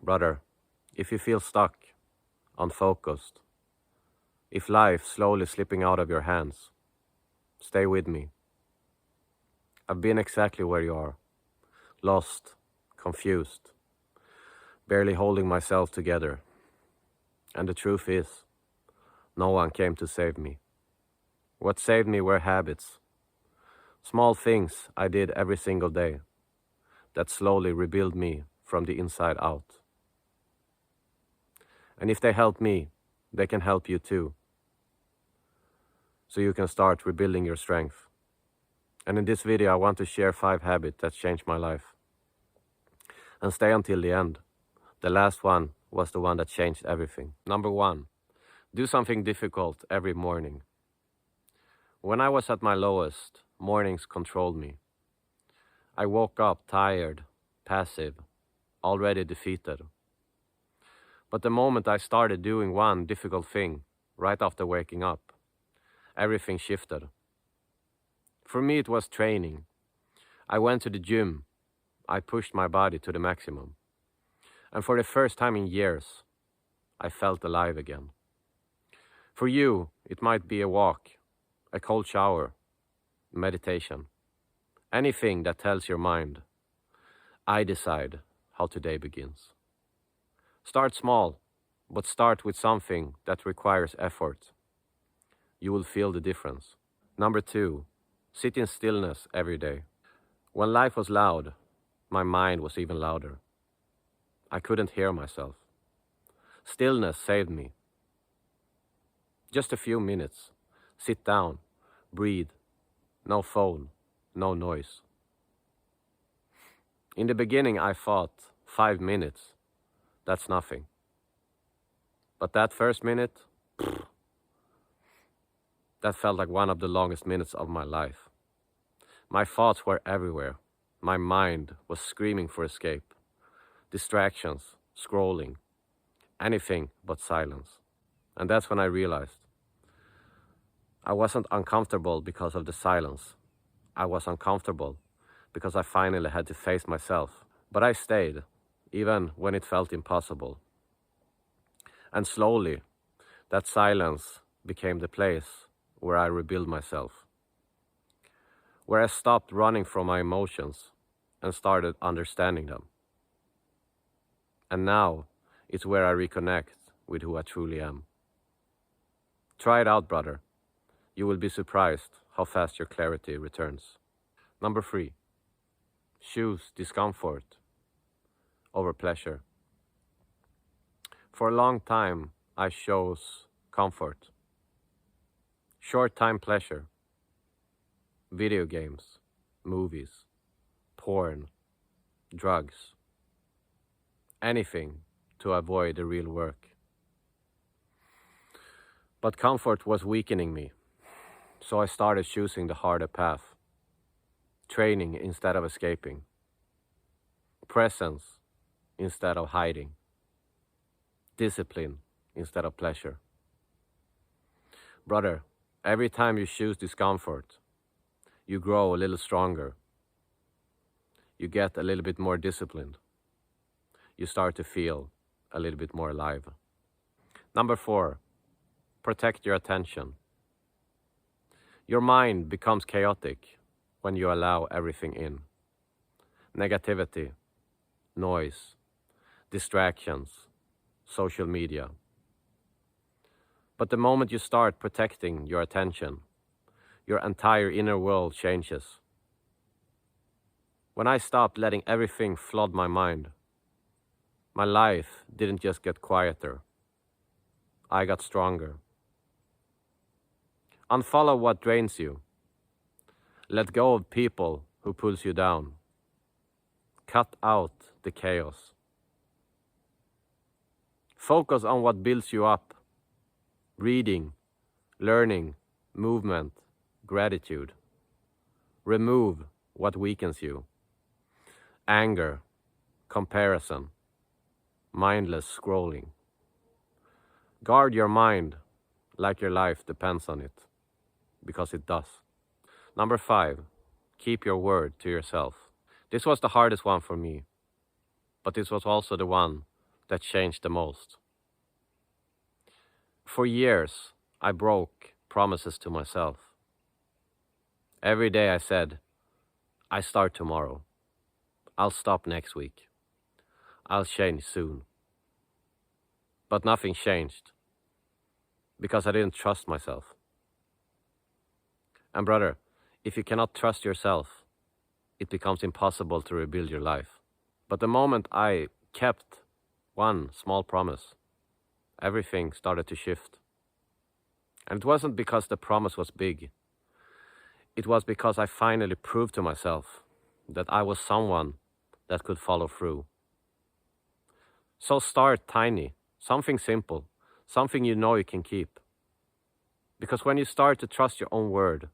Brother, if you feel stuck, unfocused, if life slowly slipping out of your hands, stay with me. I've been exactly where you are, lost, confused, barely holding myself together. And the truth is, no one came to save me. What saved me were habits, small things I did every single day that slowly rebuilt me from the inside out. And if they help me, they can help you too. So you can start rebuilding your strength. And in this video, I want to share 5 habits that changed my life. And stay until the end. The last one was the one that changed everything. Number 1, do something difficult every morning. When I was at my lowest, mornings controlled me. I woke up tired, passive, already defeated. But the moment I started doing one difficult thing, right after waking up, everything shifted. For me, it was training. I went to the gym. I pushed my body to the maximum. And for the first time in years, I felt alive again. For you, it might be a walk, a cold shower, meditation, anything that tells your mind, I decide how today begins. Start small, but start with something that requires effort. You will feel the difference. Number 2, sit in stillness every day. When life was loud, my mind was even louder. I couldn't hear myself. Stillness saved me. Just a few minutes. Sit down, breathe, no phone, no noise. In the beginning, I thought 5 minutes, that's nothing. But that first minute, that felt like one of the longest minutes of my life. My thoughts were everywhere. My mind was screaming for escape. Distractions, scrolling, anything but silence. And that's when I realized I wasn't uncomfortable because of the silence. I was uncomfortable because I finally had to face myself. But I stayed, even when it felt impossible. And slowly, that silence became the place where I rebuilt myself. Where I stopped running from my emotions and started understanding them. And now, it's where I reconnect with who I truly am. Try it out, brother. You will be surprised how fast your clarity returns. Number 3, choose discomfort over pleasure. For a long time, I chose comfort. Short-time pleasure. Video games, movies, porn, drugs. Anything to avoid the real work. But comfort was weakening me, so I started choosing the harder path. Training instead of escaping. Presence instead of hiding. Discipline instead of pleasure. Brother, every time you choose discomfort, you grow a little stronger. You get a little bit more disciplined. You start to feel a little bit more alive. Number 4, protect your attention. Your mind becomes chaotic when you allow everything in. Negativity, noise, distractions, social media. But the moment you start protecting your attention, your entire inner world changes. When I stopped letting everything flood my mind, my life didn't just get quieter. I got stronger. Unfollow what drains you. Let go of people who pulls you down. Cut out the chaos. Focus on what builds you up. Reading, learning, movement, gratitude. Remove what weakens you. Anger, comparison, mindless scrolling. Guard your mind like your life depends on it, because it does. Number 5, keep your word to yourself. This was the hardest one for me, but this was also the one that changed the most. For years, I broke promises to myself. Every day I said, I start tomorrow. I'll stop next week. I'll change soon. But nothing changed because I didn't trust myself. And brother, if you cannot trust yourself, it becomes impossible to rebuild your life. But the moment I kept one small promise, everything started to shift. And it wasn't because the promise was big. It was because I finally proved to myself that I was someone that could follow through. So start tiny, something simple, something you know you can keep. Because when you start to trust your own word,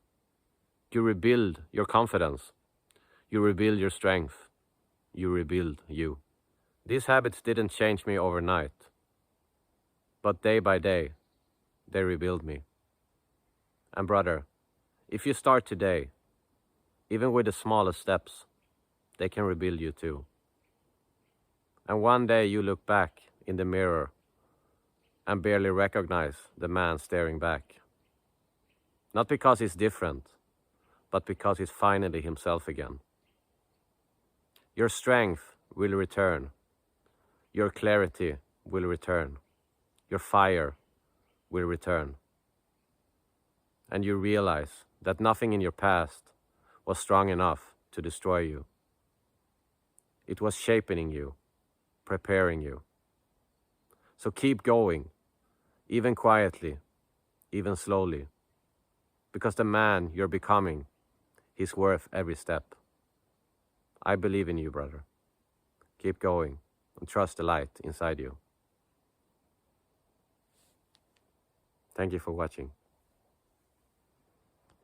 you rebuild your confidence, you rebuild your strength, you rebuild you. These habits didn't change me overnight, but day by day, they rebuild me. And brother, if you start today, even with the smallest steps, they can rebuild you too. And one day you look back in the mirror and barely recognize the man staring back. Not because he's different, but because he's finally himself again. Your strength will return. Your clarity will return. Your fire will return. And you realize that nothing in your past was strong enough to destroy you. It was shaping you, preparing you. So keep going, even quietly, even slowly, because the man you're becoming, he's worth every step. I believe in you, brother. Keep going and trust the light inside you. Thank you for watching.